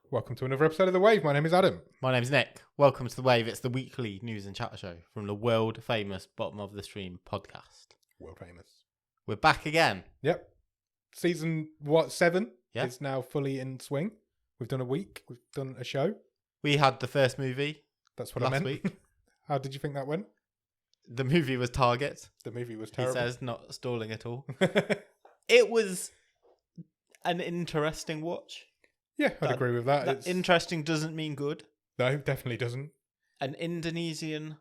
Welcome to another episode of The Wave. My name is Adam. My name's Nick. Welcome to The Wave. It's the weekly news and chat show from the world famous Bottom of the Stream podcast. World famous. We're back again. Yep. Season, 7? Yeah. It's now fully in swing. We've done a week. We've done a show. We had the first movie. That's what last I meant. week. How did you think that went? The movie was Target. The movie was terrible. He says, not stalling at all. It was an interesting watch. Yeah, I'd agree with that. Interesting doesn't mean good. No, definitely doesn't. An Indonesian,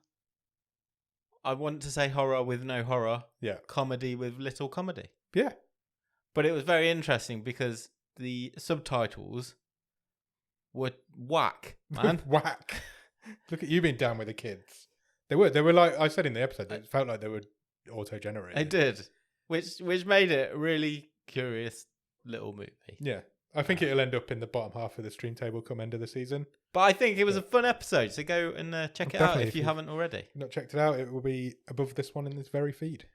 I want to say horror with no horror. Yeah. Comedy with little comedy. Yeah. But it was very interesting because the subtitles were whack, man. Whack. Look at you being down with the kids. They were like I said in the episode, it felt like they were auto-generated. They did. Which made it a really curious little movie. Yeah. I think it'll end up in the bottom half of the stream table come end of the season. But I think it was a fun episode, so go and check it out if you haven't already. If you've not checked it out, it will be above this one in this very feed.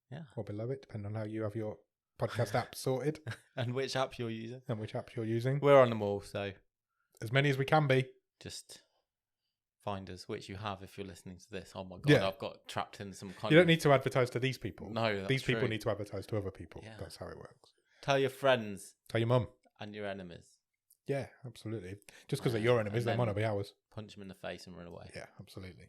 Yeah. Or below it, depending on how you have your podcast app sorted. And which app you're using. We're on them all, so. As many as we can be. Just find us, which you have if you're listening to this. Oh my God, yeah. I've got trapped in some kind You don't need to advertise to these people. No, that's these people true. need to advertise to other people. Yeah. That's how it works. Tell your friends. Tell your mum. And your enemies. Yeah, absolutely. Just because they're your enemies, they might not be ours. Punch them in the face and run away. Yeah, absolutely.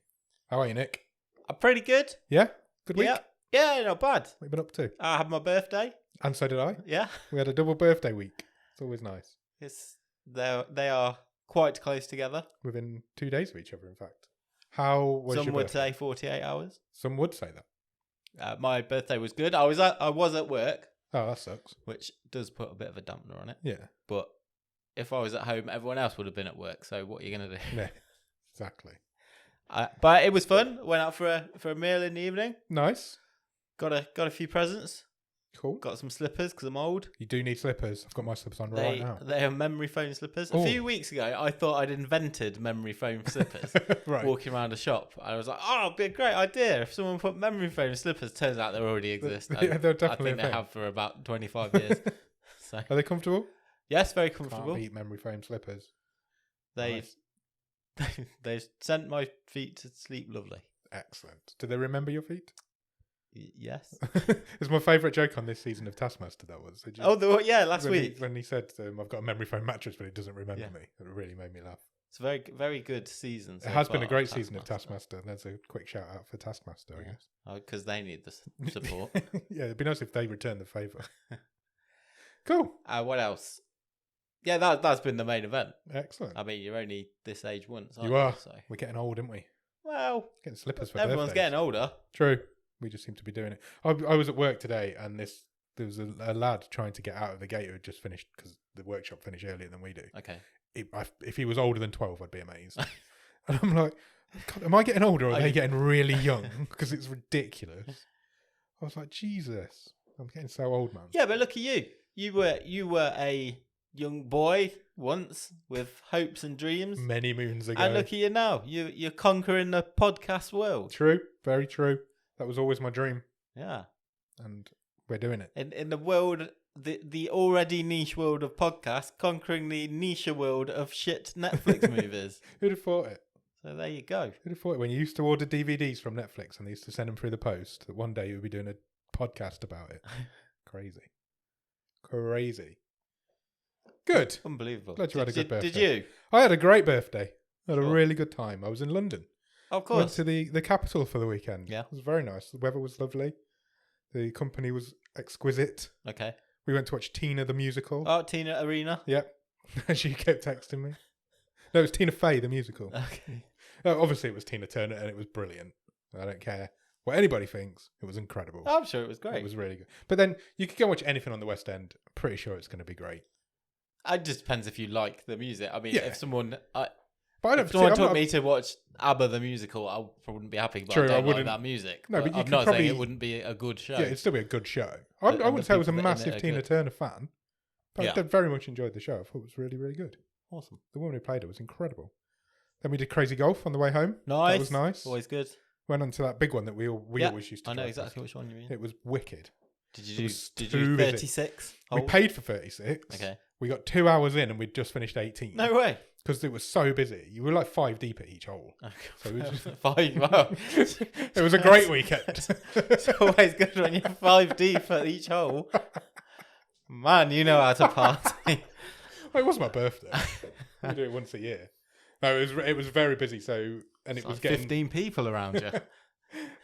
How are you, Nick? I'm pretty good. Yeah? Good week? Yeah, not bad. What have you been up to? I had my birthday. And so did I. Yeah. We had a double birthday week. It's always nice. They are quite close together. Within 2 days of each other, in fact. How was your birthday? Some would say 48 hours. Some would say that. My birthday was good. I was at work. Oh, that sucks. Which does put a bit of a dampener on it. Yeah. But if I was at home, everyone else would have been at work. So what are you going to do? Yeah, exactly. But it was fun. Went out for a meal in the evening. Nice. Got a few presents. Cool. Got some slippers because I'm old. You do need slippers. I've got my slippers on right now. They are memory foam slippers. Ooh. A few weeks ago, I thought I'd invented memory foam slippers. Right. Walking around a shop. I was like, oh, it'd be a great idea if someone put memory foam slippers. Turns out they already exist. Yeah, they're definitely I think they have for about 25 years. So. Are they comfortable? Yes, very comfortable. Can't beat memory foam slippers. They sent my feet to sleep lovely. Excellent. Do they remember your feet? Yes. It's my favourite joke on this season of Taskmaster, that was. Last week. When he said, I've got a memory foam mattress, but it doesn't remember me. It really made me laugh. It's a very, very good season. It has been a great season of Taskmaster. And there's a quick shout out for Taskmaster, I guess. Oh, because they need the support. Yeah, it'd be nice if they return the favour. Cool. What else? Yeah, that's been the main event. Excellent. I mean, you're only this age once, aren't you are. So. We're getting old, aren't we? Well, getting slippers for everyone's birthdays. getting older. True. We just seem to be doing it. I was at work today, and there was a lad trying to get out of the gate who had just finished because the workshop finished earlier than we do. Okay. If he was older than 12, I'd be amazed. And I'm like, God, am I getting older or are they getting really young? Because it's ridiculous. I was like, Jesus, I'm getting so old, man. Yeah, but look at you. You were a young boy once with hopes and dreams. Many moons ago. And look at you now. You're conquering the podcast world. True. Very true. That was always my dream. Yeah. And we're doing it. In the world, the already niche world of podcasts, conquering the niche world of shit Netflix movies. Who'd have thought it? So there you go. Who'd have thought it? When you used to order DVDs from Netflix and they used to send them through the post, that one day you would be doing a podcast about it. Crazy. Good. Unbelievable. Glad you had a good birthday. Did you? I had a great birthday. I had a really good time. I was in London. Of course. Went to the capital for the weekend. Yeah. It was very nice. The weather was lovely. The company was exquisite. Okay. We went to watch Tina the musical. Oh, Tina Arena. Yep. She kept texting me. No, it was Tina Fey the musical. Okay. Obviously, it was Tina Turner and it was brilliant. I don't care what anybody thinks. It was incredible. I'm sure it was great. It was really good. But then you could go watch anything on the West End. I'm pretty sure it's going to be great. It just depends if you like the music. I mean, if someone... But if someone took me to watch ABBA the musical, I wouldn't be happy, but I don't like that music. No, but I'm not saying it wouldn't be a good show. Yeah, it'd still be a good show. I wouldn't say I was a massive Tina Turner fan, but I very much enjoyed the show. I thought it was really, really good. Awesome. The woman who played it was incredible. Then we did Crazy Golf on the way home. Nice. That was nice. Always good. Went on to that big one that we always used to I know drive exactly past. which one you mean. It was wicked. Did you do 36? We paid for 36. Okay. We got 2 hours in and we'd just finished 18. No way. Because it was so busy. You were like 5 deep at each hole. So it was just... 5. Wow. It was a great weekend. It's always good when you're 5 deep at each hole. Man, you know how to party. Well, it was my birthday. We do it once a year. No, it was very busy. So and It's it was like getting 15 people around you.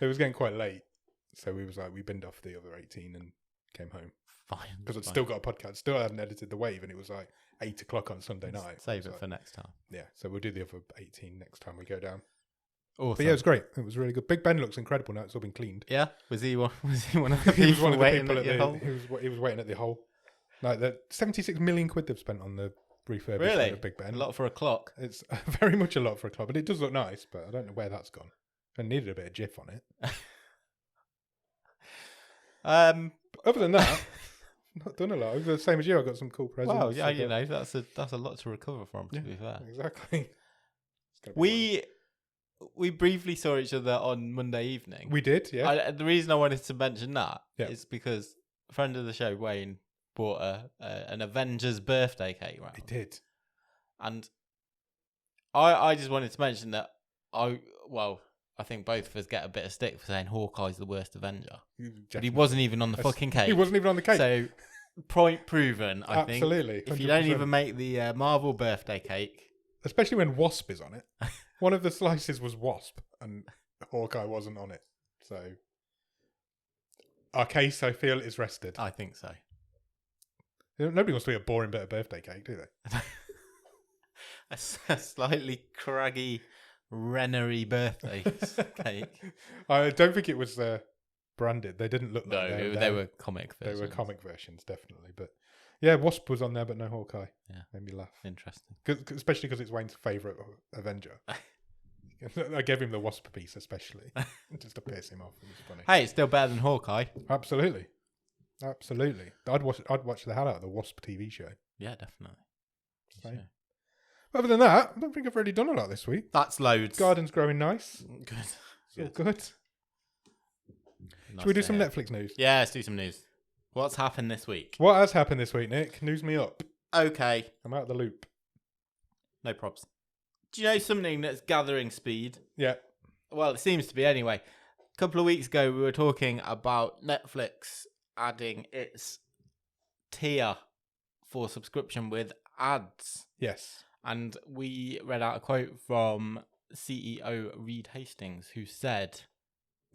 it was getting quite late. So we binned off the other 18 and came home Fine. because I'd still got a podcast. Still hadn't edited the wave, and it was like 8 o'clock on Sunday night. Save it like, for next time. Yeah, so we'll do the other 18 next time we go down. Awesome. But yeah, it was great. It was really good. Big Ben looks incredible now. It's all been cleaned. Yeah, was he one of the He was people one of the waiting people at your hole? He was waiting at the hole. Like the 76 million quid they've spent on the refurbishment Really? of Big Ben. A lot for a clock. It's very much a lot for a club, but it does look nice. But I don't know where that's gone. I needed a bit of jiff on it. Other than that, not done a lot. The same as you. I got some cool presents. Well, yeah, you know, that's a lot to recover from. To be fair, exactly. We briefly saw each other on Monday evening. We did, yeah. The reason I wanted to mention that Yeah. is because a friend of the show, Wayne, bought an Avengers birthday cake round. He did. And I just wanted to mention that I think both of us get a bit of stick for saying Hawkeye's the worst Avenger. But he wasn't even on the fucking cake. He wasn't even on the cake. So, point proven, I think. Absolutely. If you don't even make the Marvel birthday cake. Especially when Wasp is on it. One of the slices was Wasp, and Hawkeye wasn't on it. So, our case, I feel, is rested. I think so. Nobody wants to eat a boring bit of birthday cake, do they? A slightly craggy, Rennery birthday cake. I don't think it was branded. They didn't look like they were comic versions. They were comic versions, definitely. But yeah, Wasp was on there, but no Hawkeye. Yeah. Made me laugh. Interesting. Especially because it's Wayne's favourite Avenger. I gave him the Wasp piece especially. Just to piss him off. It was funny. Hey, it's still better than Hawkeye. Absolutely. Absolutely. I'd watch the hell out of the Wasp TV show. Yeah, definitely. So. Sure. Other than that, I don't think I've really done a lot this week. That's loads. Garden's growing nice. Good. It's all good. Nice Should we do to some hear. Netflix news? Yeah, let's do some news. What's happened this week? What has happened this week, Nick? News me up. Okay. I'm out of the loop. No probs. Do you know something that's gathering speed? Yeah. Well, it seems to be anyway. A couple of weeks ago, we were talking about Netflix adding its tier for subscription with ads. Yes. And we read out a quote from CEO Reed Hastings, who said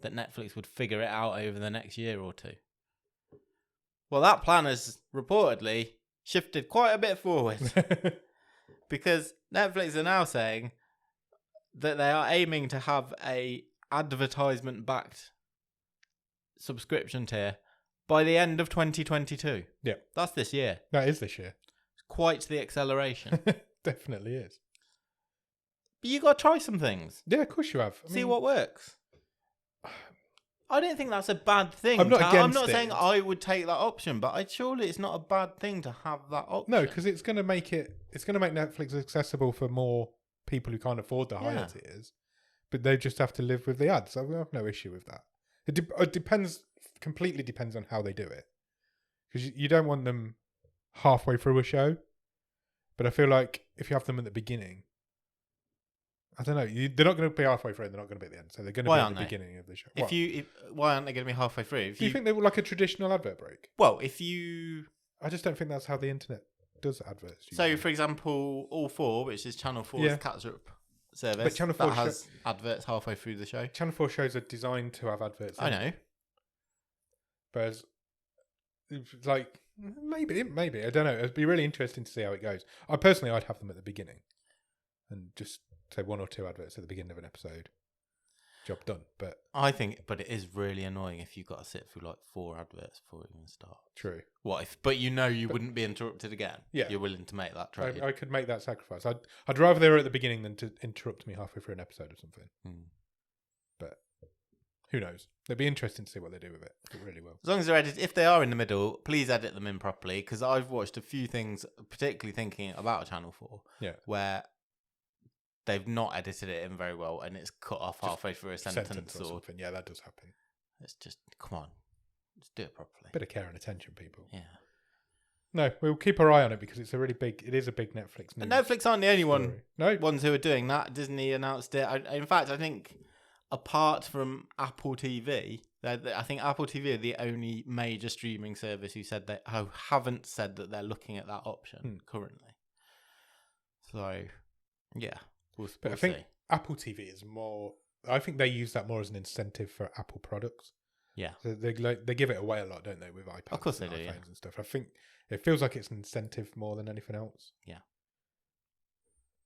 that Netflix would figure it out over the next year or two. Well, that plan has reportedly shifted quite a bit forward because Netflix are now saying that they are aiming to have a advertisement-backed subscription tier by the end of 2022. Yeah. That's this year. That is this year. It's quite the acceleration. Definitely is. But you got to try some things. Yeah, of course you have. See what works. I don't think that's a bad thing. I'm not against not it. saying I would take that option, but surely it's not a bad thing to have that option. No, because it's going to make Netflix accessible for more people who can't afford the higher tiers, but they just have to live with the ads. I have no issue with that. It completely depends on how they do it, because you don't want them halfway through a show, but I feel like if you have them at the beginning, I don't know. They're not going to be halfway through. And they're not going to be at the end. So they're going to be at the beginning of the show. Why aren't they going to be halfway through? Do you think they were like a traditional advert break? Well, I just don't think that's how the internet does adverts. So, for example, All 4, which is Channel 4's catch-up service, but Channel 4 that has adverts halfway through the show. Channel 4 shows are designed to have adverts. I know. Whereas, like, maybe I don't know. It'd be really interesting to see how it goes. I'd have them at the beginning, and just say 1 or 2 adverts at the beginning of an episode. Job done. But it is really annoying if you've got to sit through like 4 adverts before it even starts. True. But you wouldn't be interrupted again. Yeah. You're willing to make that trade. I could make that sacrifice. I'd rather they were at the beginning than to interrupt me halfway through an episode or something. But who knows? It'd be interesting to see what they do with it. It really will. As long as they're edited, if they are in the middle, please edit them in properly, because I've watched a few things, particularly thinking about Channel 4, where they've not edited it in very well, and it's cut off halfway through a sentence or something. Yeah, that does happen. It's just, come on, let's do it properly. Bit of care and attention, people. Yeah. No, we'll keep our eye on it because it is a big Netflix news. And Netflix aren't the only No. ones who are doing that. Disney announced it. In fact, I think apart from Apple TV, I think Apple TV are the only major streaming service who haven't said that they're looking at that option currently. So, yeah, we'll I see. think Apple TV is more. I think they use that more as an incentive for Apple products. Yeah, so they give it away a lot, don't they, with iPads? Of course they and do, iPhones yeah. and stuff. I think it feels like it's an incentive more than anything else. Yeah,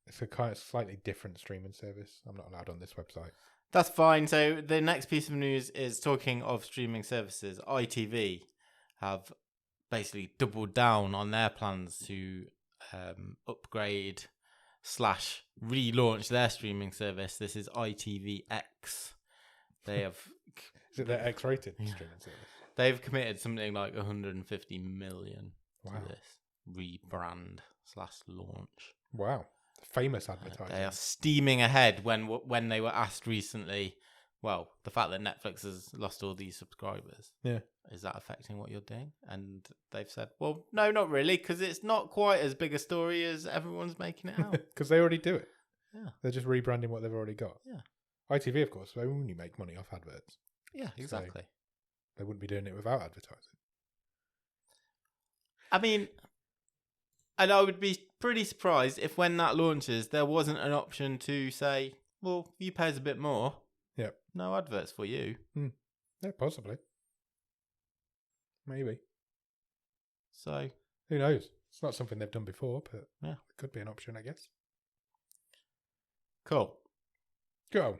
it's a kind of slightly different streaming service. I'm not allowed on this website. That's fine. So the next piece of news is talking of streaming services. ITV have basically doubled down on their plans to upgrade / relaunch their streaming service. This is ITVX. They have. Is it their X-rated streaming service? They've committed something like 150 million Wow. to this rebrand / launch. Wow. Famous advertising. They are steaming ahead when they were asked recently, well, the fact that Netflix has lost all these subscribers. Yeah. Is that affecting what you're doing? And they've said, well, no, not really, because it's not quite as big a story as everyone's making it out. Because they already do it. Yeah. They're just rebranding what they've already got. Yeah. ITV, of course, they only make money off adverts. Yeah, exactly. So they wouldn't be doing it without advertising. I mean, and I would be pretty surprised if when that launches, there wasn't an option to say, well, you pay us a bit more. Yep. No adverts for you. Yeah, possibly. Maybe. So who knows? It's not something they've done before, but yeah, it could be an option, I guess. Cool. Go.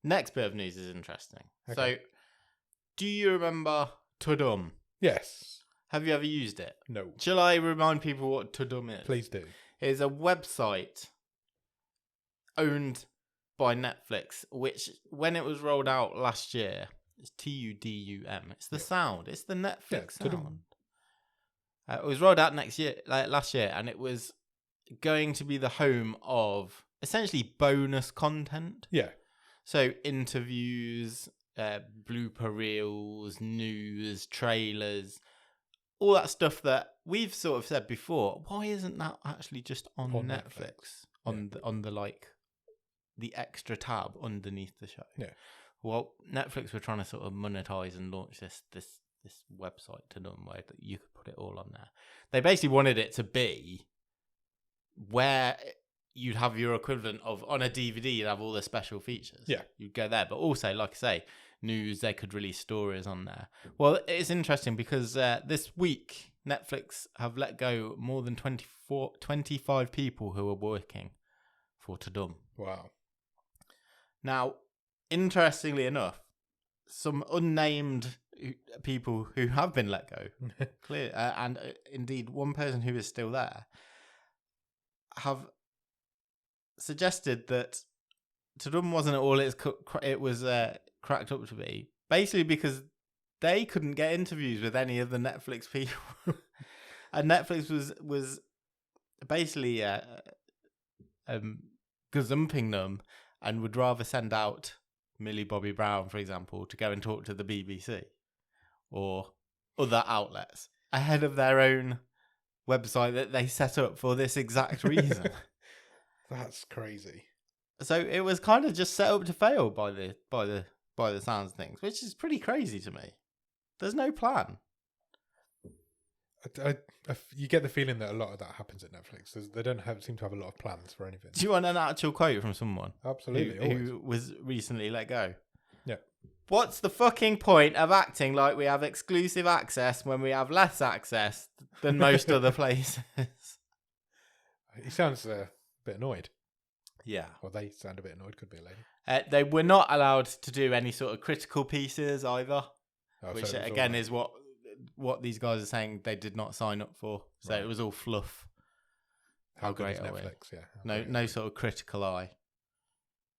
Next bit of news is interesting. Okay. So, do you remember Tudum? Yes. Have you ever used it? No. Shall I remind people what Tudum is? Please do. It's a website owned by Netflix, which, when it was rolled out last year, it's Tudum. It's the sound. It's the Netflix sound. It was rolled out last year, and it was going to be the home of essentially bonus content. Yeah. So interviews, blooper reels, news, trailers, all that stuff that we've sort of said before. Why isn't that actually just on Netflix? On the extra tab underneath the show? Yeah. Well, Netflix were trying to sort of monetize and launch this website to them where you could put it all on there. They basically wanted it to be where you'd have your equivalent of on a DVD, you'd have all the special features. Yeah. You'd go there. But also, like I say, news, they could release stories on there. Well, it's interesting because this week, Netflix have let go more than 25 people who were working for Tudum. Wow. Now, interestingly enough, some unnamed people who have been let go, clear, and indeed one person who is still there, have suggested that Tudum wasn't all it was cracked up to be, basically because they couldn't get interviews with any of the Netflix people, and Netflix was basically gazumping them and would rather send out Millie Bobby Brown, for example, to go and talk to the BBC or other outlets ahead of their own website that they set up for this exact reason. That's crazy. So it was kind of just set up to fail by the sounds of things, which is pretty crazy to me. There's no plan. You get the feeling that a lot of that happens at Netflix. They don't seem to have a lot of plans for anything. Do you want an actual quote from someone? Absolutely. Who was recently let go? Yeah. What's the fucking point of acting like we have exclusive access when we have less access than most other places? He sounds a bit annoyed. Yeah. Or they sound a bit annoyed. Could be a lady. They were not allowed to do any sort of critical pieces either, Oh, which so again is what these guys are saying they did not sign up for. So Right. it was all fluff. How great is are we? Netflix? Yeah. No sort of critical eye,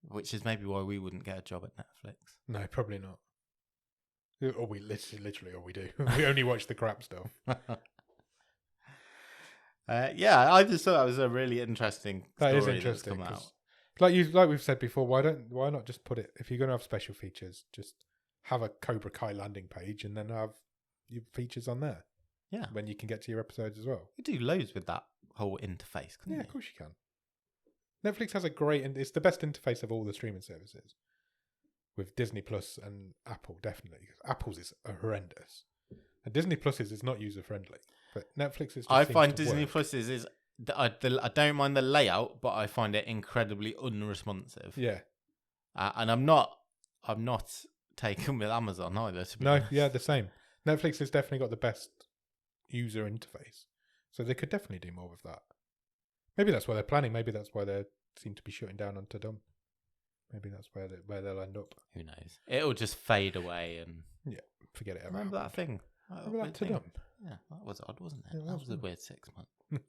which is maybe why we wouldn't get a job at Netflix. No, probably not. Or we literally all we do. We only watch the crap stuff. Yeah, I just thought that was a really interesting story. That is interesting. That's come out. Like we've said before, why not just put it, if you're going to have special features, just have a Cobra Kai landing page and then have your features on there. Yeah. when you can get to your episodes as well. You do loads with that whole interface, couldn't Yeah, you? of course you can. Netflix has a great, and it's the best interface of all the streaming services. With Disney Plus and Apple, definitely. Apple's is horrendous. And Disney Plus is not user friendly. But Netflix is. I find Disney Plus is I don't mind the layout, but I find it incredibly unresponsive. Yeah. And I'm not taken with Amazon either. To be honest. Yeah, the same. Netflix has definitely got the best user interface, so they could definitely do more with that. Maybe that's what they're planning. Maybe that's why they seem to be shutting down on Tudum. Maybe that's where they'll end up. Who knows? It'll just fade away and Forget it. remember that thing. Remember that Tudum? Yeah, that was odd, wasn't it? Yeah, that was a weird 6 months.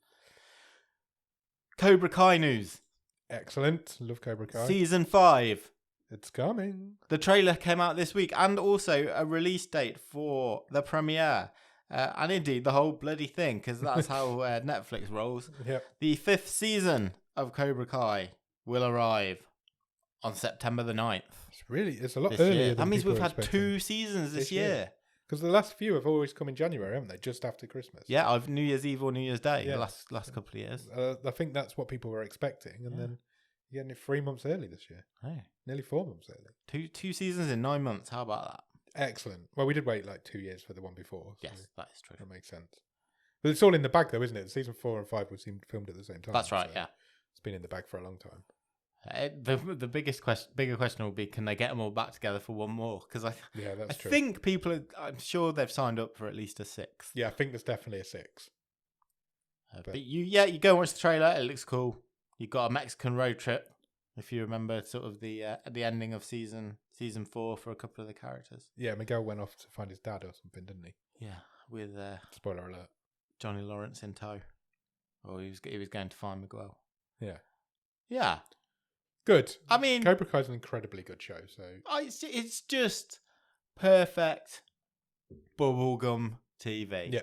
Cobra Kai news. Excellent. Love Cobra Kai. Season 5. It's coming. The trailer came out this week, and also a release date for the premiere. And indeed, the whole bloody thing, because that's how Netflix rolls. Yep. The 5th season of Cobra Kai will arrive on September the 9th. It's a lot this earlier year. than That means people we've were had expecting. 2 seasons this year. Because the last few have always come in January, haven't they? Just after Christmas. Yeah, I've New Year's Eve or New Year's Day Yeah. the last couple of years. I think that's what people were expecting, and then you're getting it 3 months early this year. Hey. Nearly 4 months early. Two seasons in 9 months. How about that? Excellent. Well, we did wait like 2 years for the one before. So Yes, that is true. that makes sense. But it's all in the bag, though, isn't it? Season 4 and 5 were filmed at the same time. That's right. so Yeah. It's been in the bag for a long time. The bigger question will be, can they get them all back together for one more? Because Yeah, that's I true. think I'm sure they've signed up for at least a 6th. Yeah, I think there's definitely a 6. But you go and watch the trailer. It looks cool. You've got a Mexican road trip, if you remember, sort of the ending of season 4 for a couple of the characters. Yeah, Miguel went off to find his dad or something, didn't he? Yeah, with Spoiler alert. Johnny Lawrence in tow, or he was going to find Miguel. Yeah. Yeah. Good. I mean, Cobra Kai's an incredibly good show, so it's just perfect bubblegum TV. Yeah.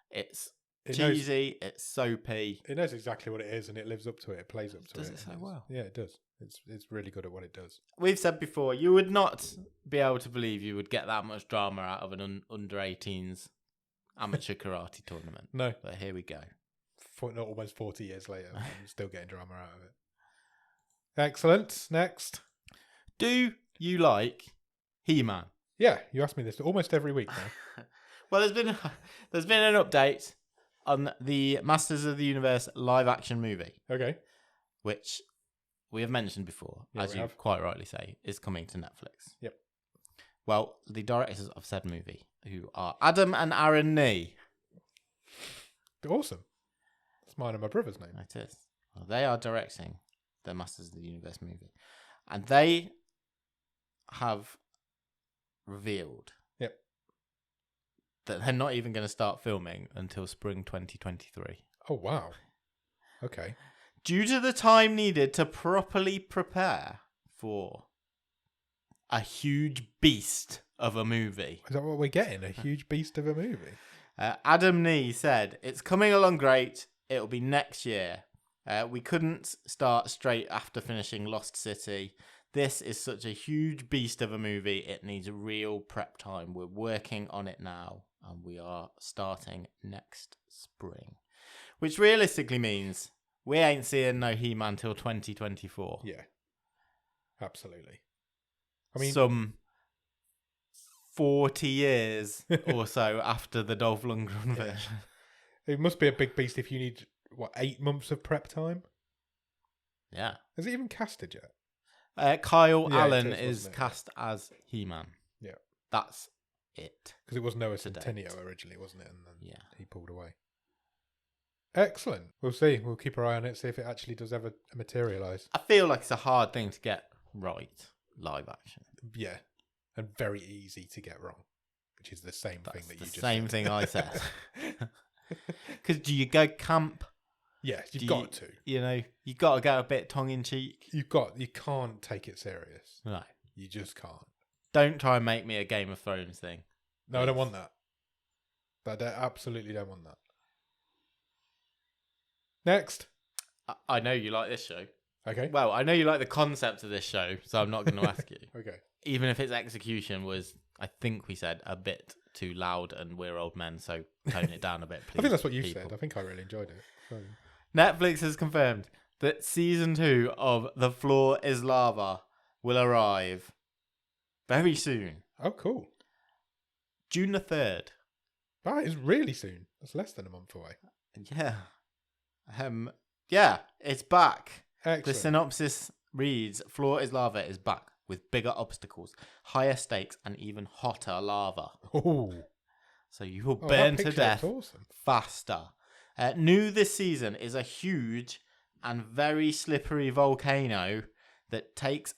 It's it cheesy, it's soapy. It knows exactly what it is, and it lives up to it. It plays up to it. Does it so well? Yeah, it does. It's really good at what it does. We've said before, you would not be able to believe you would get that much drama out of an under 18s amateur karate tournament. No. But here we go. Almost 40 years later, I'm still getting drama out of it. Excellent. Next. Do you like He-Man? Yeah, you ask me this almost every week now. Well, there's been an update on the Masters of the Universe live action movie, Okay. which we have mentioned before, Yeah, as we you have. quite rightly say, is coming to Netflix. Yep. Well, the directors of said movie, who are Adam and Aaron Nee. Awesome. That's mine and my brother's name. It is. Well, they are directing the Masters of the Universe movie. And they have revealed Yep. that they're not even going to start filming until spring 2023. Oh, wow. Okay. Due to the time needed to properly prepare for a huge beast of a movie. Is that what we're getting? A huge beast of a movie? Adam Nee said, "It's coming along great. It'll be next year. We couldn't start straight after finishing Lost City. This is such a huge beast of a movie. It needs real prep time. We're working on it now, and we are starting next spring." Which realistically means we ain't seeing no He-Man till 2024. Yeah. Absolutely. I mean, some 40 years or so after the Dolph Lundgren version. it must be a big beast if you need, 8 months of prep time? Yeah. Is it even casted yet? Kyle Yeah, it Allen is, is wasn't it? cast as He-Man. Yeah. That's it. Because it was Noah To date. Centineo originally, wasn't it? And then Yeah. he pulled away. Excellent. We'll see. We'll keep our eye on it, see if it actually does ever materialise. I feel like it's a hard thing to get right, live action. Yeah. And very easy to get wrong, which is the same thing that you just same said. thing I said. Because do you go camp? Yeah, you've Do got to. You know, you got to go a bit tongue-in-cheek. You can't take it serious. No. You just can't. Don't try and make me a Game of Thrones thing. No, I don't want that. I absolutely don't want that. Next. I know you like this show. Okay. Well, I know you like the concept of this show, so I'm not going to ask you. Okay. Even if its execution was I think we said a bit too loud and we're old men, so tone it down a bit, please. I think that's what you people. said. I think I really enjoyed it. So. Netflix has confirmed that season 2 of The Floor is Lava will arrive very soon. Oh, cool. June the 3rd. That is really soon. That's less than a month away. Yeah. Yeah, it's back. Excellent. The synopsis reads, Floor is Lava is back with bigger obstacles, higher stakes, and even hotter lava. Oh. So you will burn to death awesome. faster. New this season is a huge and very slippery volcano that takes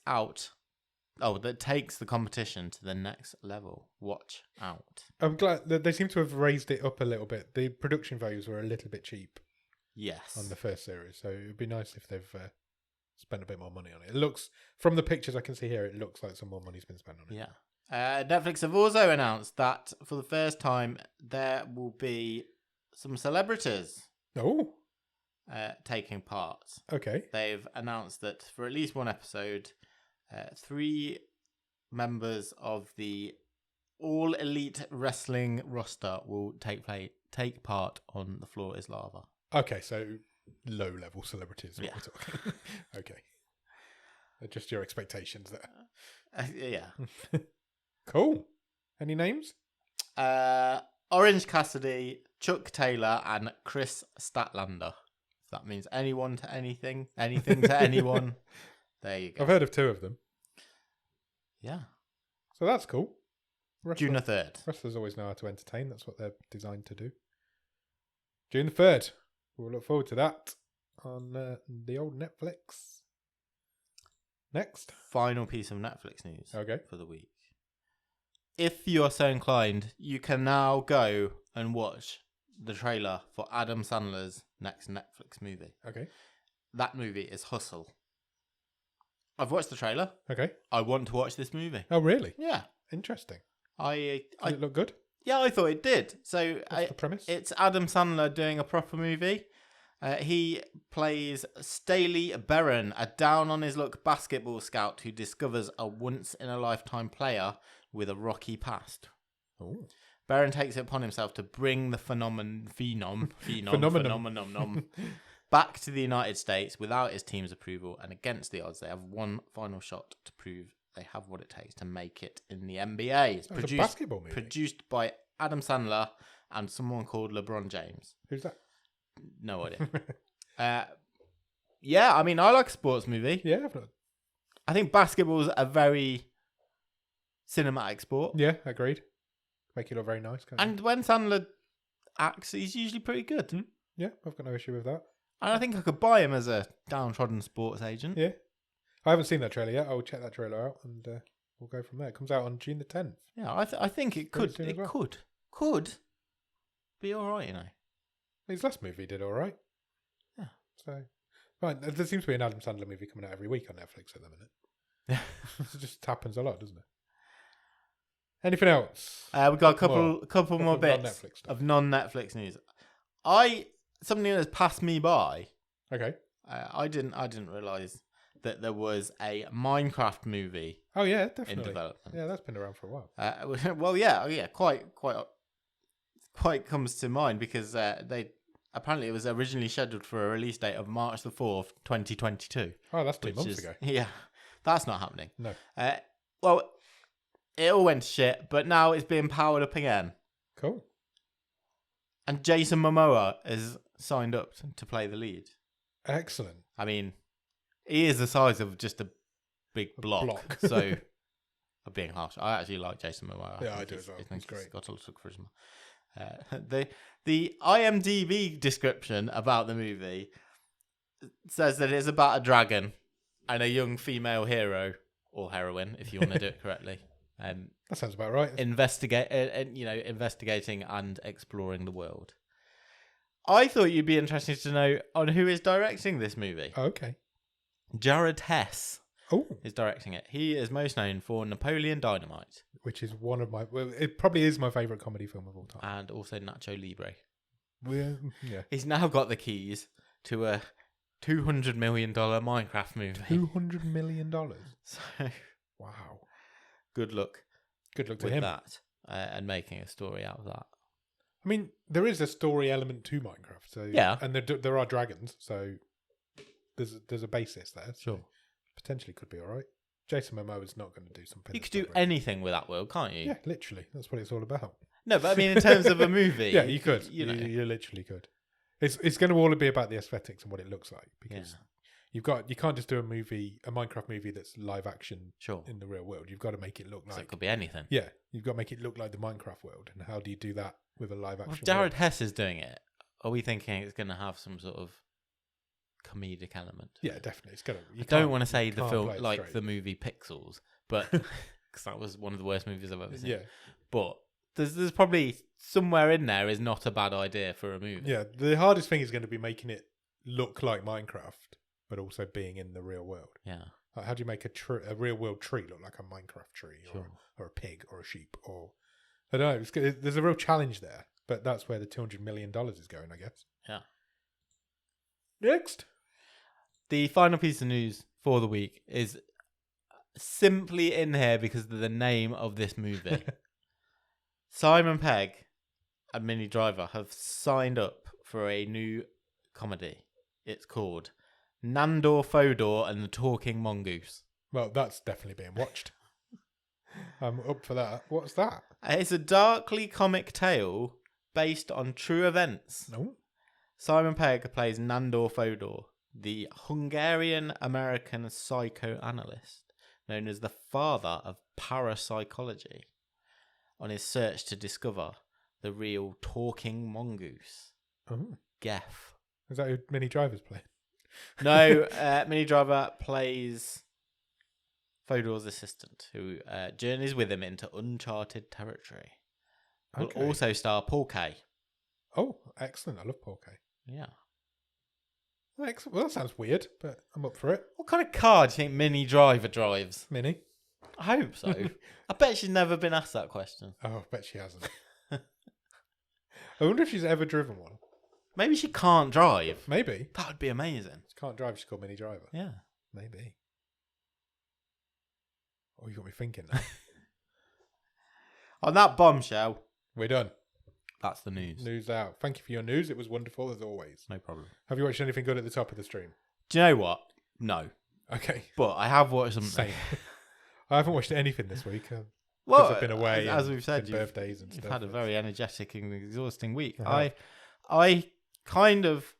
the competition to the next level. Watch out. I'm glad that they seem to have raised it up a little bit. The production values were a little bit cheap. Yes. On the first series, so it would be nice if they've spent a bit more money on it. It looks, from the pictures I can see here, it looks like some more money's been spent on it. Yeah. Netflix have also announced that for the first time there will be some celebrities taking part. Okay. They've announced that for at least one episode, 3 members of the All Elite Wrestling roster will take part on The Floor is Lava. Okay, so low-level celebrities. Yeah. We're talking. Okay. Just your expectations there. Yeah. Cool. Any names? Orange Cassidy, Chuck Taylor, and Chris Statlander. If that means anyone to anything, anything to anyone. There you go. I've heard of 2 of them. Yeah. So that's cool. June the 3rd. Wrestlers always know how to entertain. That's what they're designed to do. June the 3rd. We'll look forward to that on the old Netflix. Next. Final piece of Netflix news for the week. If you are so inclined, you can now go and watch the trailer for Adam Sandler's next Netflix movie. Okay. That movie is Hustle. I've watched the trailer. Okay. I want to watch this movie. Oh, really? Yeah. Interesting. Does it look good? Yeah, I thought it did. So what's the premise? It's Adam Sandler doing a proper movie. He plays Staley Barron, a down-on-his-luck basketball scout who discovers a once-in-a-lifetime player with a rocky past. Oh. Barron takes it upon himself to bring the phenomenon back to the United States without his team's approval, and against the odds, they have one final shot to prove they have what it takes to make it in the NBA. It's a basketball movie. Produced by Adam Sandler and someone called LeBron James. Who's that? No idea. Yeah, I mean, I like a sports movie. Yeah, I've not. I think basketball's a very cinematic sport. Yeah, agreed. Make it look very nice. And when Sandler acts, he's usually pretty good. Yeah, I've got no issue with that. And I think I could buy him as a downtrodden sports agent. Yeah. I haven't seen that trailer yet. I'll check that trailer out and we'll go from there. It comes out on June the 10th. Yeah, I think it could. It could be all right, you know. His last movie did all right. Yeah. So, right, there seems to be an Adam Sandler movie coming out every week on Netflix at the minute. Yeah. It just happens a lot, doesn't it? Anything else? We've got a couple more bits of non-Netflix news. Something that has passed me by. Okay. I didn't realise that there was a Minecraft movie. Oh yeah, definitely. In development. Yeah, that's been around for a while. Well, yeah, quite comes to mind because apparently it was originally scheduled for a release date of March the 4th, 2022. Oh, that's 2 months ago. Yeah, that's not happening. No. Well, it all went to shit, but now it's being powered up again. Cool. And Jason Momoa is signed up to play the lead. Excellent. I mean, he is the size of just a big block. So, I'm being harsh. I actually like Jason Momoa. Yeah, I do as well. He's great. He's got a lot of charisma. The IMDb description about the movie says that it's about a dragon and a young female hero or heroine, if you want to do it correctly. That sounds about right. Investigating and exploring the world. I thought you'd be interested to know on who is directing this movie. Oh, okay. Jared Hess Oh. is directing it. He is most known for Napoleon Dynamite. Which is one of my... Well, it probably is my favourite comedy film of all time. And also Nacho Libre. Yeah. He's now got the keys to a $200 million Minecraft movie. $200 million? So, wow. Good luck. Good luck to with him. that and making a story out of that. I mean, there is a story element to Minecraft, so Yeah. and there are dragons, so there's a basis there. So Sure. potentially could be all right. Jason Momoa is not going to do something. You could do anything with that world, can't you? Yeah, literally. That's what it's all about. No, but I mean, in terms of a movie, Yeah, you could. You know, You literally could. It's going to all be about the aesthetics and what it looks like because you can't just do a Minecraft movie that's live action sure. in the real world. You've got to make it look So like it could be anything. Yeah, you've got to make it look like the Minecraft world. And how do you do that with a live action? Well, if Jared Hess is doing it, are we thinking it's going to have some sort of comedic element? Yeah, definitely. It's gonna. I don't want to say the can't film play it like straight. the movie Pixels, but because that was one of the worst movies I've ever seen. Yeah, But there's probably somewhere in there is not a bad idea for a movie. yeah. The hardest thing is going to be making it look like Minecraft, but also being in the real world. Yeah. Like, how do you make a real world tree look like a Minecraft tree, Sure. or a pig, or a sheep, or I don't know. There's a real challenge there, but that's where the $200 million is going, I guess. Yeah. Next, The final piece of news for the week is simply in here because of the name of this movie. Simon Pegg and Minnie Driver have signed up for a new comedy. It's called Nandor Fodor and the Talking Mongoose. well, that's definitely being watched. I'm up for that. What's that? It's a darkly comic tale based on true events. No. Simon Pegg plays Nandor Fodor, the Hungarian-American psychoanalyst known as the father of parapsychology, on his search to discover the real talking mongoose. Oh. Geff. Is that who Minnie Driver's playing? No, Minnie Driver plays Fodor's assistant, who journeys with him into uncharted territory. Okay. Will also star Paul Kay. Oh, excellent. I love Paul Kay. Yeah. Excellent. Well, that sounds weird, but I'm up for it. What kind of car do you think Minnie Driver drives? Minnie? I hope so. I bet she's never been asked that question. Oh, I bet she hasn't. I wonder if she's ever driven one. Maybe she can't drive. Maybe. That would be amazing. She can't drive. She's called Minnie Driver. Yeah. Maybe. Oh, you got me thinking now. On that bombshell, We're done. that's the news. News out. Thank you for your news. It was wonderful as always. No problem. Have you watched anything good at the top of the stream? Do you know what? No. Okay. But I have watched some. Same. I haven't watched anything this week. Well, I've been away. as and we've said, been birthdays and you've stuff. had a very energetic and exhausting week. I I kind of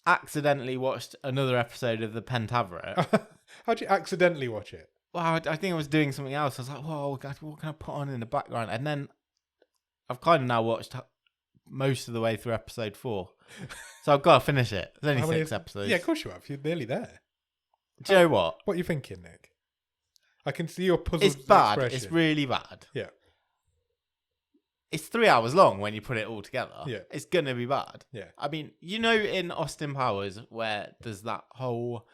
accidentally watched another episode of the Pentaveret. How'd you accidentally watch it? Well, I think I was doing something else. I was like, "Whoa, God, what can I put on in the background?" And then I've kind of now watched most of the way through episode 4, so I've got to finish it. There's only How many 6 episodes. Yeah, of course you have. You're nearly there. Do you know what? What are you thinking, Nick? I can see your puzzled It's bad. expression. It's really bad. Yeah. It's 3 hours long when you put it all together. Yeah. It's gonna be bad. Yeah. I mean, you know, in Austin Powers, where there's that whole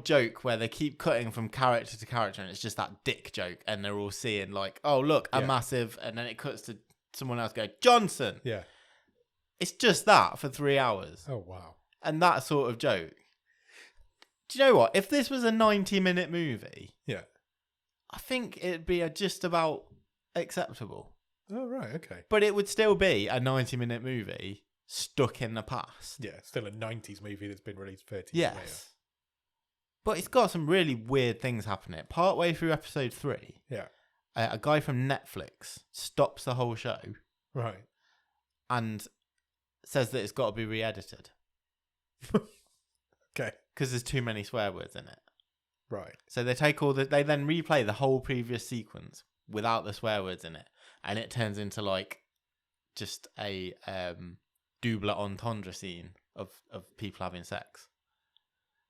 joke where they keep cutting from character to character, and it's just that dick joke, and they're all seeing like, oh look, a Yeah. massive, and then it cuts to someone else going Johnson. Yeah. It's just that for 3 hours, Oh, wow. and that sort of joke. Do you know what? If this was a 90-minute movie, Yeah. I think it'd be just about acceptable. Oh, right. Okay. But it would still be a 90-minute movie stuck in the past. Yeah. Still a 90s movie that's been released 30 years later. Yes. But it's got some really weird things happening. Partway through episode 3, Yeah. a guy from Netflix stops the whole show Right. and says that it's got to be re-edited Okay. because there's too many swear words in it. Right. So they they then replay the whole previous sequence without the swear words in it, and it turns into like just a double entendre scene of people having sex.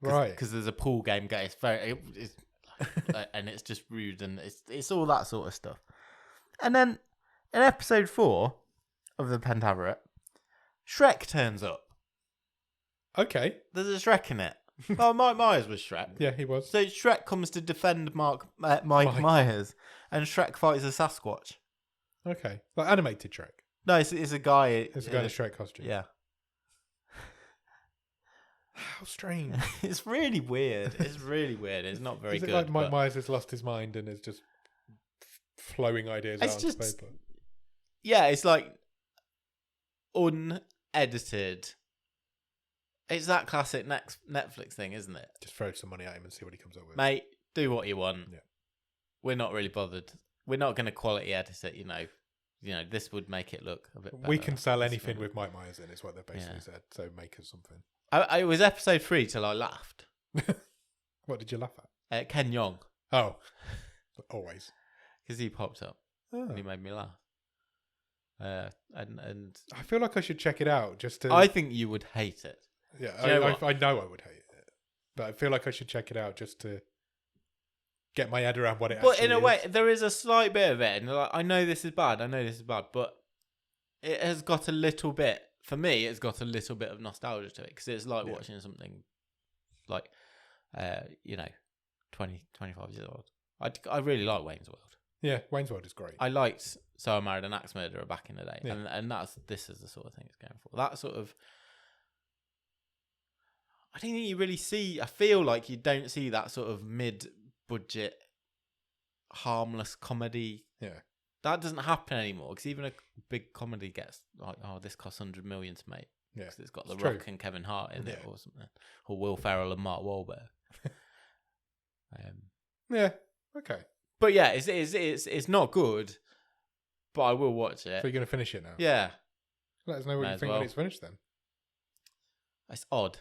Right. Because there's a pool game. It's very, it's, and it's just rude, and it's all that sort of stuff. And then in episode 4 of the Pentaveret, Shrek turns up. Okay. There's a Shrek in it. Oh, Mike Myers was Shrek. Yeah, he was. So Shrek comes to defend Mike Myers, and Shrek fights a Sasquatch. Okay. Like animated Shrek. No, it's a guy. It's a guy in a Shrek costume. Yeah. How strange. It's really weird. It's really weird. It's not very Is it good. like Mike Myers has lost his mind and is just flowing ideas out onto paper? Yeah, it's like unedited. It's that classic Netflix thing, isn't it? Just throw some money at him and see what he comes up with. Mate, do what you want. Yeah. We're not really bothered. We're not going to quality edit it, you know. This would make it look a bit better. We can sell anything with Mike Myers in, is what they've basically said. So make us something. It was episode 3 till I laughed. What did you laugh at? Ken Jeong. Oh, always. Because he popped up and he made me laugh. And I feel like I should check it out just to. I think you would hate it. Yeah, I know I would hate it, but I feel like I should check it out just to get my head around what it. But in a is. way, there is a slight bit of it, and like, I know this is bad, but it has got a little bit. For me, it's got a little bit of nostalgia to it because it's like watching something like, 20, 25 years old. I really like Wayne's World. Yeah, Wayne's World is great. I liked So I Married an Axe Murderer back in the day, Yeah. and this is the sort of thing it's going for. That sort of. I don't think you really see. I feel like you don't see that sort of mid-budget, harmless comedy. Yeah, that doesn't happen anymore because even a big comedy gets like, this costs $100 million to make. Yeah, because it's got The it's Rock true. and Kevin Hart in it or something, or Will Ferrell and Mark Wahlberg. Yeah. Okay. But yeah, it's not good, but I will watch it. So you're gonna finish it now? Yeah. Let us know what you think when it's finished. Then it's odd.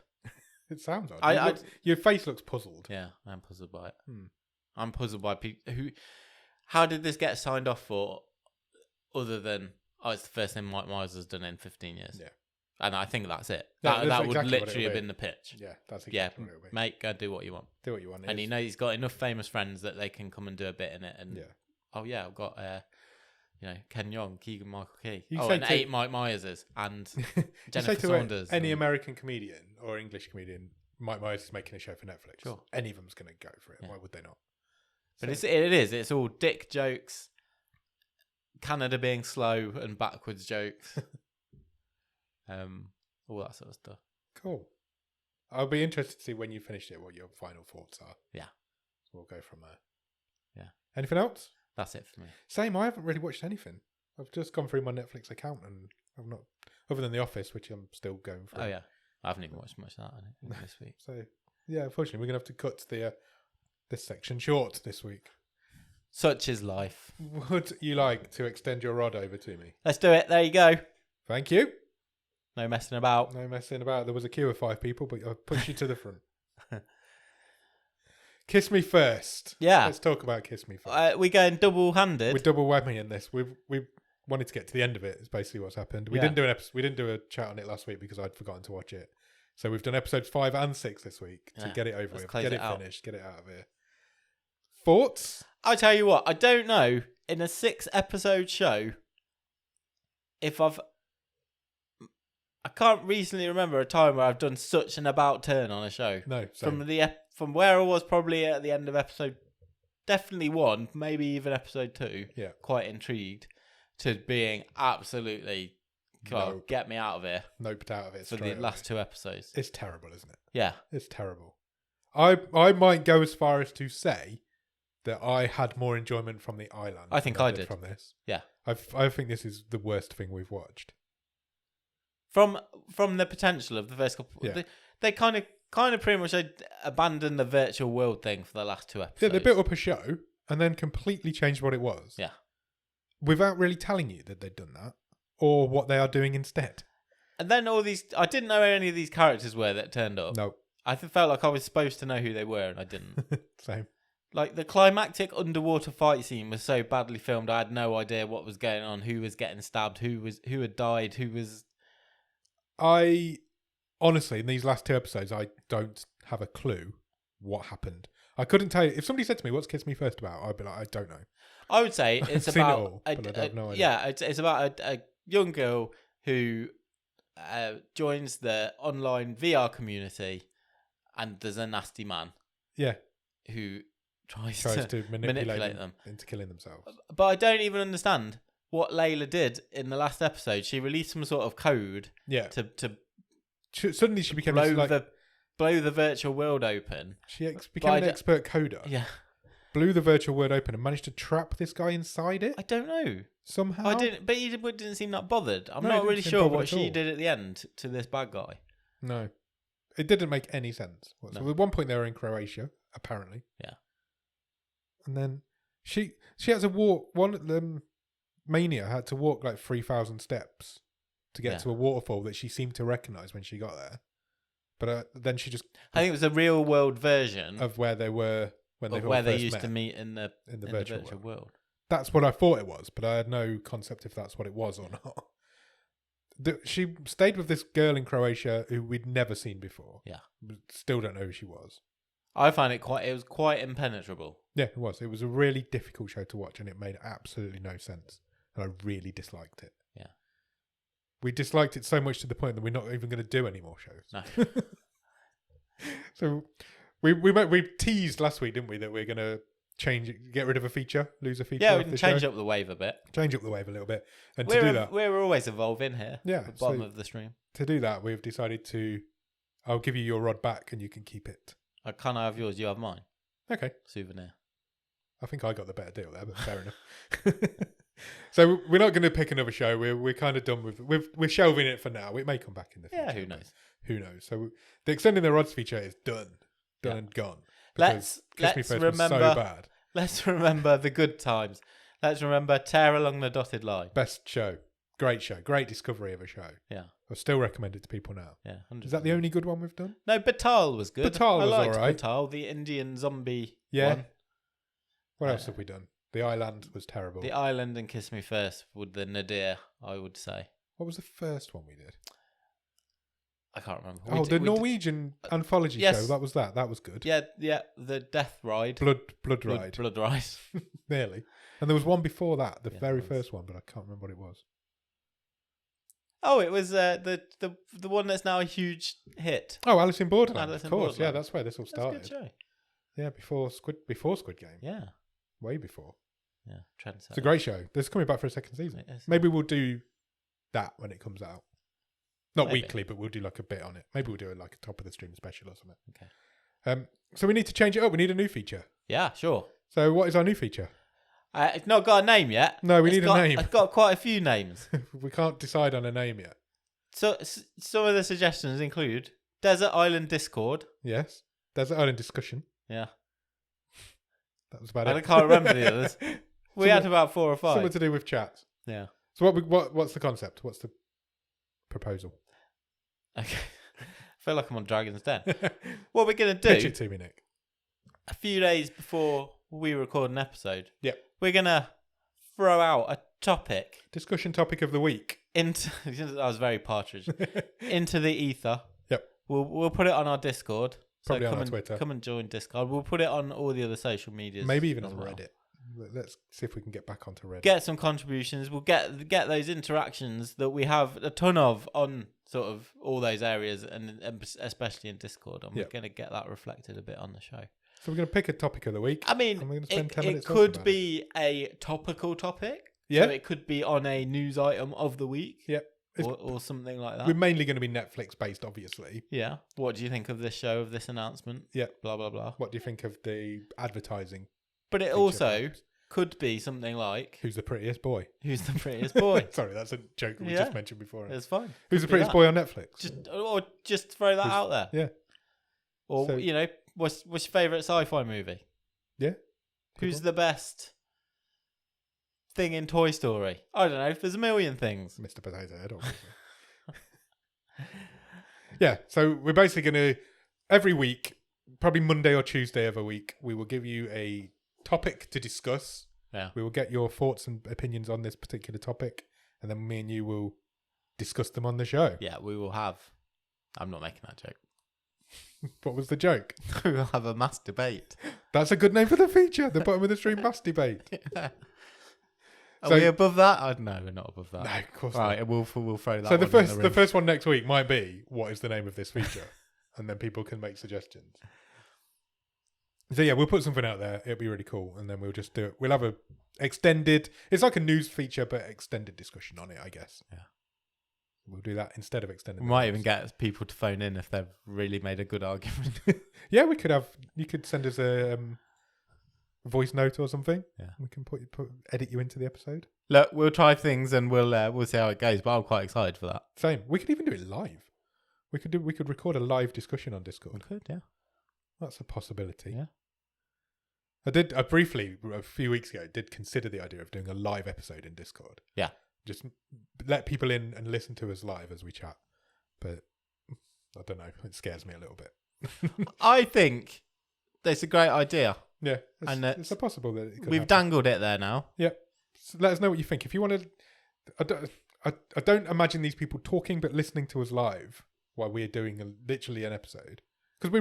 it sounds odd. Your face looks puzzled. Yeah, I'm puzzled by it. I'm puzzled by people who. How did this get signed off for? Other than it's the first thing Mike Myers has done in 15 years. Yeah. And I think that's it. Yeah, that exactly would literally have been the pitch. Yeah, that's exactly what it would be. Mate, go do what you want. Do what you want. And he's got enough famous friends that they can come and do a bit in it. And I've got Ken Jeong, Keegan Michael Key. And 8 Mike Myerses and Jennifer Saunders. Any American comedian or English comedian, Mike Myers is making a show for Netflix. Sure. Any of them's going to go for it. Yeah. Why would they not? But it's all dick jokes, Canada being slow and backwards jokes. All that sort of stuff. Cool. I'll be interested to see when you finished it what your final thoughts are. Yeah. So we'll go from there. Yeah. Anything else? That's it for me. Same. I haven't really watched anything. I've just gone through my Netflix account and I've not, other than The Office, which I'm still going through. Oh yeah, I haven't even watched much of that this week. So yeah, unfortunately, we're gonna have to cut the this section short this week. Such is life. Would you like to extend your rod over to me? Let's do it. There you go. Thank you. No messing about. No messing about. There was a queue of 5 people, but I pushed you to the front. Kiss Me First. Yeah. Let's talk about Kiss Me First. We're going double-handed. We're double whammy in this. We wanted to get to the end of it. Is basically what's happened. We didn't do We didn't do a chat on it last week because I'd forgotten to watch it. So we've done episodes 5 and 6 this week to get it over with, get it finished, get it out of here. Thoughts? I'll tell you what. I don't know in a 6-episode show I can't recently remember a time where I've done such an about turn on a show. No, same. From where I was probably at the end of episode, definitely 1, maybe even episode 2. Yeah, quite intrigued, to being absolutely, get me out of here. Noped out of it for the last 2 episodes. It's terrible, isn't it? Yeah, it's terrible. I might go as far as to say that I had more enjoyment from the island. I think I did from this. Yeah, I think this is the worst thing we've watched. From the potential of the first couple, they kind of pretty much abandoned the virtual world thing for the last 2 episodes. Yeah, they built up a show and then completely changed what it was. Yeah, without really telling you that they'd done that or what they are doing instead. And then all these, I didn't know who any of these characters were that turned up. No, I felt like I was supposed to know who they were, and I didn't. Same. Like, the climactic underwater fight scene was so badly filmed, I had no idea what was going on, who was getting stabbed, who had died, who was... I, honestly, in these last 2 episodes, I don't have a clue what happened. I couldn't tell you. If somebody said to me, what's Kiss Me First about? I'd be like, I don't know. I would say it's about... It all, but I have no idea. Yeah, it's about a young girl who joins the online VR community, and there's a nasty man. Yeah. Who tries to manipulate them into killing themselves. But I don't even understand what Layla did in the last episode. She released some sort of code. Yeah. To suddenly she became blow like, the blow the virtual world open. She became an expert coder. Yeah. Blew the virtual world open and managed to trap this guy inside it. I don't know. Somehow. I didn't, but he didn't seem that bothered. I'm No, not he really didn't seem sure bothered what at she all. did at the end to this bad guy. No. It didn't make any sense. So No. at one point they were in Croatia, apparently. Yeah. And then she had to walk. One of them, Mania, had to walk like 3,000 steps to get to a waterfall that she seemed to recognise when she got there. But then she just... I think it was a real world version of where they were when they where they first used met to meet in the virtual world. That's what I thought it was, but I had no concept if that's what it was or not. She stayed with this girl in Croatia who we'd never seen before. Yeah. Still don't know who she was. I find it was quite impenetrable. Yeah, it was. It was a really difficult show to watch and it made absolutely no sense. And I really disliked it. Yeah. We disliked it so much to the point that we're not even going to do any more shows. No. So we teased last week, didn't we, that we're going to get rid of a feature, lose a feature. Yeah, we can change up the wave a bit. Change up the wave a little bit. And to do that, we're always evolving here. Yeah, At the bottom of the stream. To do that, we've decided I'll give you your rod back and you can keep it. I can't have yours, you have mine. Okay. Souvenir. I think I got the better deal there, but fair enough. So we're not going to pick another show. We're kind of done with. We're shelving it for now. It may come back in the future. Yeah, who knows? Who knows? So the extending the rods feature is done and gone. Let's Kiss Me First remember. was so bad. Let's remember the good times. Let's remember Tear Along the Dotted Line. Best show, great discovery of a show. Yeah, I still recommend it to people now. Yeah, 100%. Is that the only good one we've done? No, Batal was good. Batal was I liked alright. Batal, the Indian zombie one. What else have we done? The Island was terrible. The Island and Kiss Me First with the Nadir, I would say. What was the first one we did? I can't remember. The Norwegian anthology show. That was that. That was good. Yeah. The Death Ride. Blood Ride. Blood Ride. Nearly. And there was one before that, the very first one, but I can't remember what it was. Oh, it was the one that's now a huge hit. Oh, Alice in Borderland. Alice of in course, Borderland. yeah, that's where this all started. That's a good show. Yeah, before Squid Game. Yeah. Way before. Yeah, trendsetter. It's a great show. This is coming back for a second season. Maybe we'll do that when it comes out. Not weekly, but we'll do like a bit on it. Maybe we'll do like a top of the stream special or something. Okay. So we need to change it up. We need a new feature. Yeah, sure. So what is our new feature? It's not got a name yet. No, we need a name. It's got quite a few names. We can't decide on a name yet. So some of the suggestions include Desert Island Discord. Yes. Desert Island Discussion. Yeah. That was about it. I can't remember the others. We had about 4 or 5. Something to do with chats. Yeah. So what's the concept? What's the proposal? Okay. I feel like I'm on Dragon's Den. What we're going to do... Pitch it to me, Nick. A few days before we record an episode... Yep. We're going to throw out a topic... Discussion topic of the week. That was very Partridge. Into the ether. Yep. We'll put it on our Discord. Probably on our Twitter. Come and join Discord. We'll put it on all the other social medias. Maybe even on Reddit. Let's see if we can get back onto Reddit. Get some contributions. We'll get those interactions that we have a ton of on sort of all those areas, and especially in Discord. And we're going to get that reflected a bit on the show. So we're going to pick a topic of the week. I mean, it could be a topical topic. Yeah. So it could be on a news item of the week. Yeah. Or something like that. We're mainly going to be Netflix based, obviously. Yeah. What do you think of this show, of this announcement? Yeah. Blah, blah, blah. What do you think of the advertising? But it also could be something like... Who's the prettiest boy? Who's the prettiest boy? Sorry, that's a joke we just mentioned before. It's fine. Who's the prettiest boy on Netflix? Just throw that out there. Yeah. Or, what's your favourite sci-fi movie? Yeah. Who's the best thing in Toy Story? I don't know. There's a million things. Mr. Potato Head, obviously. Yeah, so we're basically going to, every week, probably Monday or Tuesday of a week, we will give you a topic to discuss. Yeah. We will get your thoughts and opinions on this particular topic, and then me and you will discuss them on the show. Yeah, we will have... I'm not making that joke. What was the joke? We will have a mass debate. That's a good name for the feature. The bottom of the stream mass debate. Yeah. Are we above that? No, we're not above that. No, of course not. Right, we'll throw that. So the first one next week might be, what is the name of this feature? And then people can make suggestions. So yeah, we'll put something out there. It'll be really cool, and then we'll just do it. We'll have a extended. It's like a news feature, but extended discussion on it, I guess. Yeah. We'll do that instead of extending. We might even get people to phone in if they've really made a good argument. Yeah, we could have. You could send us a voice note or something. Yeah, we can edit you into the episode. Look, we'll try things and we'll see how it goes. But I'm quite excited for that. Same. We could even do it live. We could record a live discussion on Discord. We could, yeah. That's a possibility. Yeah. I briefly, a few weeks ago, did consider the idea of doing a live episode in Discord. Yeah. Just let people in and listen to us live as we chat. But I don't know. It scares me a little bit. I think that's a great idea. Yeah. It's possible that it could we've happen. dangled it there now. Yeah. So let us know what you think. If you want to... I don't imagine these people talking but listening to us live while we're doing literally an episode. Because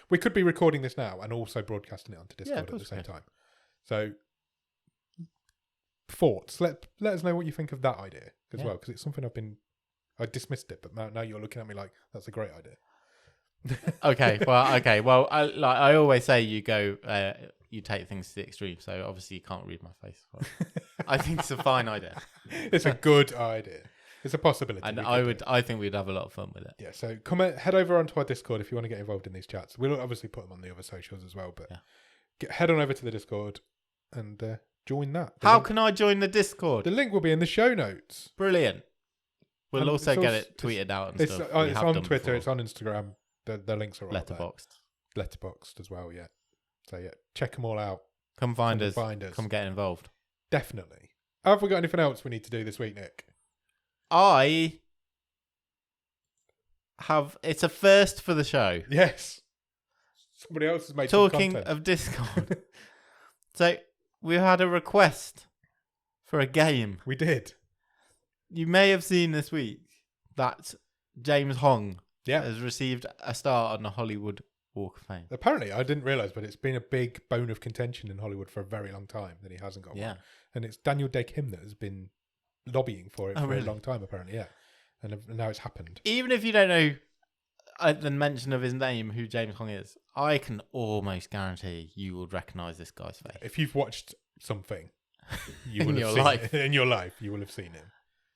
we could be recording this now and also broadcasting it onto Discord at the same time. So, thoughts. Let us know what you think of that idea as well. Because it's something I dismissed it, but now you're looking at me like that's a great idea. Okay. Well, I always say you take things to the extreme. So obviously you can't read my face. Well, I think it's a fine idea. It's a good idea. It's a possibility. And I think we'd have a lot of fun with it. Yeah, so head over onto our Discord if you want to get involved in these chats. We'll obviously put them on the other socials as well, but head on over to the Discord and join that. How can I join the Discord? The link will be in the show notes. Brilliant. We'll also get it tweeted out and stuff. It's on Twitter, it's on Instagram. The links are all Letterboxd as well, yeah. So yeah, check them all out. Come find us. Come get involved. Definitely. Have we got anything else we need to do this week, Nick? It's a first for the show. Yes. Somebody else has made Talking some content. of Discord. So, we had a request for a game. We did. You may have seen this week that James Hong Yeah. has received a star on the Hollywood Walk of Fame. Apparently, I didn't realise, but it's been a big bone of contention in Hollywood for a very long time that he hasn't got one. And it's Daniel Day-Kim that has been lobbying for it for a long time, apparently, yeah. And now it's happened. Even if you don't know the mention of his name, who James Hong is, I can almost guarantee you would recognise this guy's face. If you've watched something, you In will your have seen life. it. In your life, you will have seen him.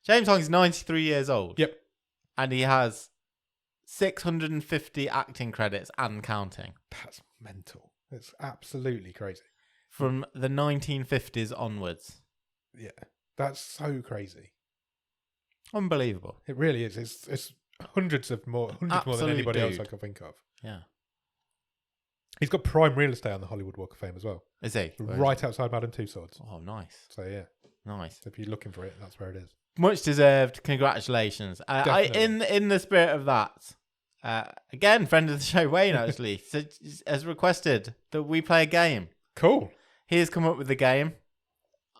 James Hong is 93 years old. Yep. And he has 650 acting credits and counting. That's mental. It's absolutely crazy. From the 1950s onwards. Yeah. That's so crazy. Unbelievable. It really is. It's hundreds more than anybody else I can think of. Yeah. He's got prime real estate on the Hollywood Walk of Fame as well. Is he? Right outside Madame Tussauds. Oh, nice. So yeah. Nice. So if you're looking for it, that's where it is. Much deserved. Congratulations. In the spirit of that, again, friend of the show, Wayne, actually, has requested that we play a game. Cool. He has come up with the game.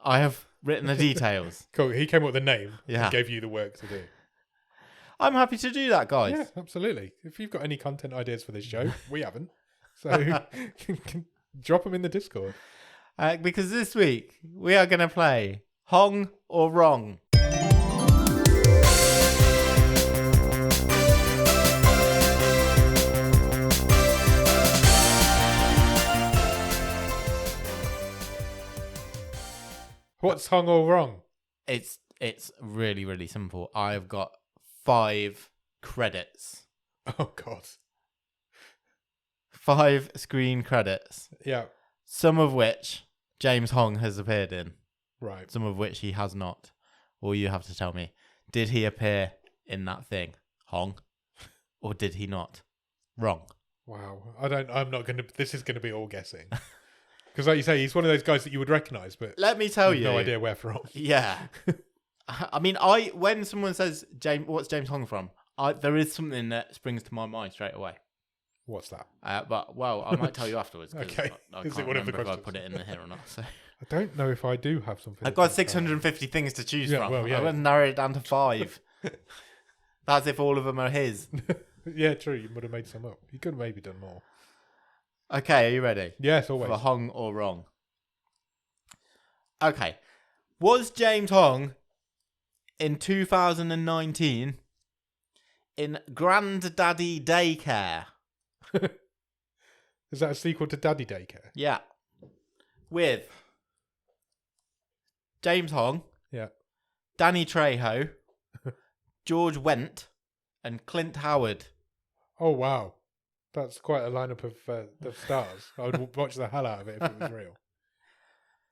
I have written the details. Cool. He came up with the name Yeah. and gave you the work to do. I'm happy to do that, guys. Yeah, absolutely. If you've got any content ideas for this show, we haven't. So drop them in the Discord. Because this week, we are going to play Hong or Wrong. What's Hong or Wrong? It's really, really simple. I've got 5 credits. Oh, God. 5 screen credits. Yeah. Some of which James Hong has appeared in. Right. Some of which he has not. Or you have to tell me, did he appear in that thing, Hong? Or did he not? Wrong. Wow. I'm not going to... This is going to be all guessing. Because like you say, he's one of those guys that you would recognise, but... Let me tell you. No idea where from. Yeah. I mean, when someone says, what's James Hong from? There is something that springs to my mind straight away. What's that? But I might tell you afterwards. Okay. I Is can't it one of the remember if I questions? put it in here or not. So. I don't know if I do have something. I've got 650 things to choose from. Well, yeah. I would narrow it down to 5. That's if all of them are his. Yeah, true. You would have made some up. You could have maybe done more. Okay, are you ready? Yes, always. For Hong or Wrong. Okay. Was James Hong in 2019 in Granddaddy Daycare? Is that a sequel to Daddy Daycare? Yeah. With James Hong. Yeah. Danny Trejo. George Wendt, and Clint Howard. Oh, wow. That's quite a lineup of stars. I would watch the hell out of it if it was real.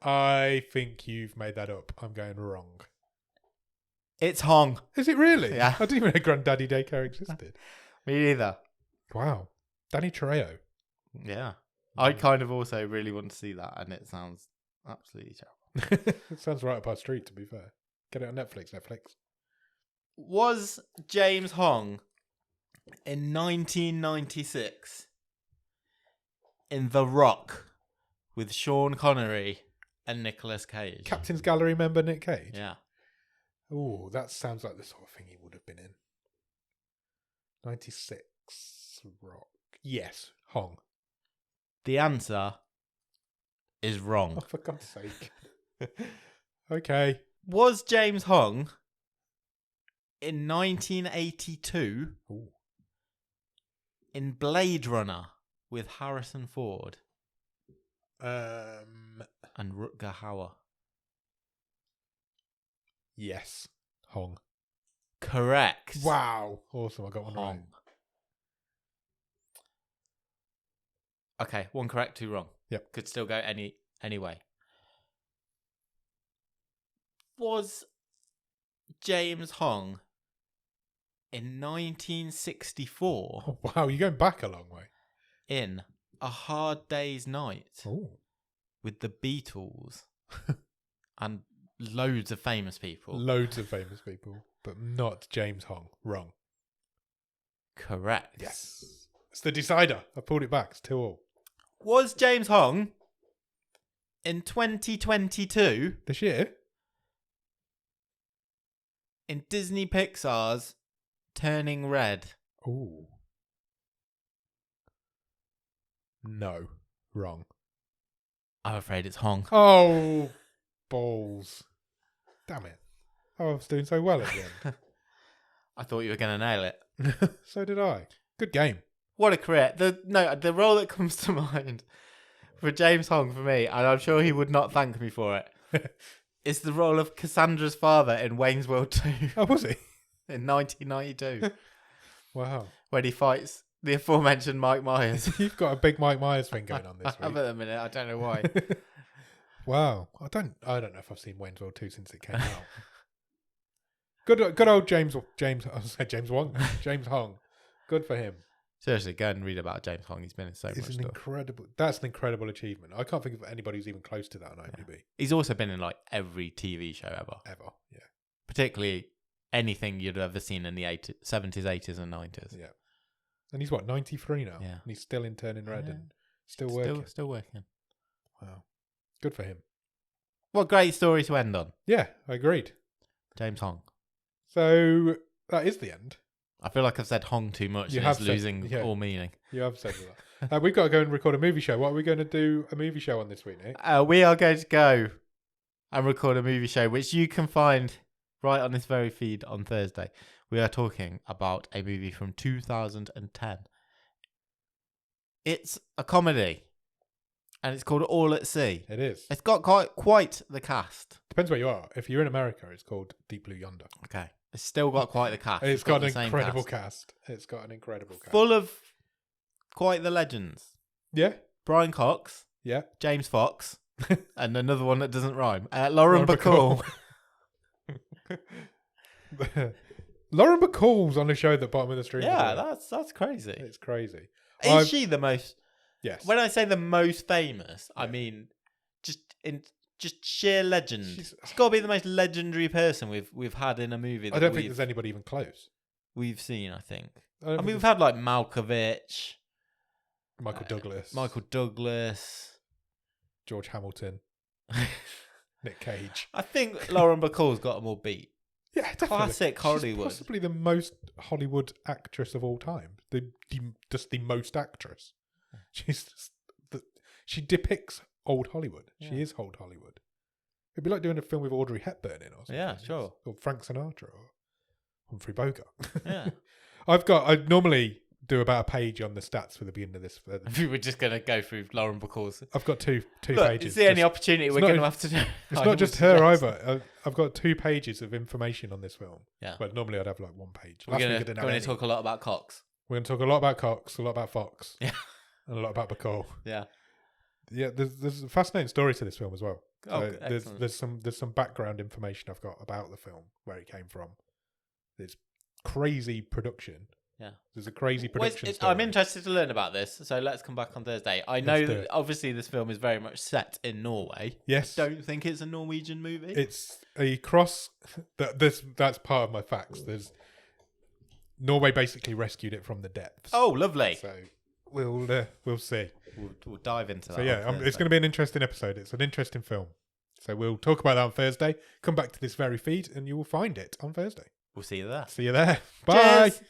I think you've made that up. I'm going wrong. It's Hong. Is it really? Yeah. I didn't even know Granddaddy Daycare existed. Me either. Wow. Danny Trejo. Yeah. I kind of also really want to see that, and it sounds absolutely terrible. It sounds right up our street, to be fair. Get it on Netflix. Was James Hong in 1996 in The Rock with Sean Connery and Nicolas Cage? Captain's Gallery member Nick Cage? Yeah. Ooh, that sounds like the sort of thing he would have been in. 96 Rock. Yes, Hong. The answer is wrong. Oh, for God's sake. Okay. Was James Hong in 1982 Ooh. in Blade Runner with Harrison Ford Um. and Rutger Hauer? Yes, Hong. Correct. Wow. Awesome, I got one right. Hong. Okay, one correct, two wrong. Yep. Could still go any way. Was James Hong in 1964 Oh, wow, you're going back a long way. in A Hard Day's Night Oh. with the Beatles and loads of famous people? Loads of famous people, but not James Hong. Wrong. Correct. Yes. It's the decider. I pulled it back. It's 2-2. Was James Hong in 2022 This year? in Disney Pixar's Turning Red? Ooh. No. Wrong. I'm afraid it's Hong. Oh, balls. Damn it. Oh, I was doing so well at the end. I thought you were going to nail it. So did I. Good game. What a career. The role that comes to mind for James Hong for me, and I'm sure he would not thank me for it, is the role of Cassandra's father in Wayne's World 2 Oh, was he? in 1992, Wow. when he fights the aforementioned Mike Myers. You've got a big Mike Myers thing going on I this have week. at the minute. I don't know why. Wow. I don't know if I've seen Wayne's World 2 since it came out. Good old James. I was say James Wong. James Hong. Good for him. Seriously, go and read about James Hong. He's been in so much stuff. That's an incredible achievement. I can't think of anybody who's even close to that on IMDb. Yeah. He's also been in like every TV show ever. Yeah. Particularly anything you'd ever seen in the 70s, 80s, and 90s. Yeah. And he's 93 now? Yeah. And he's still in Turning Red Yeah. and still working. Still working. Wow. Good for him. What great story to end on. Yeah, I agreed. James Hong. So that is the end. I feel like I've said Hong too much You and have it's said- losing yeah. all meaning. You have said that. We've got to go and record a movie show. What are we going to do a movie show on this week, Nick? We are going to go and record a movie show, which you can find right on this very feed on Thursday. We are talking about a movie from 2010. It's a comedy, and it's called All at Sea. It is. It's got quite the cast. Depends where you are. If you're in America, it's called Deep Blue Yonder. Okay. It's still got quite the cast. It's got the an same incredible cast. It's got an incredible cast. Full of quite the legends. Yeah, Brian Cox, yeah. James Fox, and another one that doesn't rhyme. Lauren Bacall. Lauren Bacall's on the show that Bottom of the Stream. Yeah, that's crazy. It's crazy. Is she the most? Yes. When I say the most famous, I mean just sheer legend. She's got to be the most legendary person we've had in a movie. I don't think there's anybody even close. We've seen. I think. I mean, we've had like Malkovich, Michael Douglas, George Hamilton, Nick Cage. I think Lauren Bacall's got them all beat. Yeah, definitely. Classic Hollywood. She's possibly the most Hollywood actress of all time. Just the most actress. She's just she depicts old Hollywood. Yeah. She is old Hollywood. It'd be like doing a film with Audrey Hepburn in or something. Yeah, sure. Or Frank Sinatra or Humphrey Bogart. Yeah. I normally do about a page on the stats for the beginning of this. We were just going to go through Lauren Bacall's. I've got two Look, pages. It's the only opportunity we're going to have to do. It's not just her either. I've got 2 pages of information on this film. Yeah. Well, normally I'd have like 1 page. We're going to talk a lot about Cox. We're going to talk a lot about Cox, a lot about Fox, Yeah, and a lot about Bacall. Yeah. Yeah, there's a fascinating story to this film as well. So excellent. there's some background information I've got about the film, where it came from. There's crazy production. Yeah, there's a crazy production story. I'm interested to learn about this, so let's come back on Thursday. I know that obviously this film is very much set in Norway. Yes, I don't think it's a Norwegian movie. It's a cross. That's part of my facts. There's Norway basically rescued it from the depths. Oh, lovely. So we'll see. We'll dive into that. So yeah, it's going to be an interesting episode. It's an interesting film. So we'll talk about that on Thursday. Come back to this very feed, and you will find it on Thursday. We'll see you there. See you there. Bye. Cheers.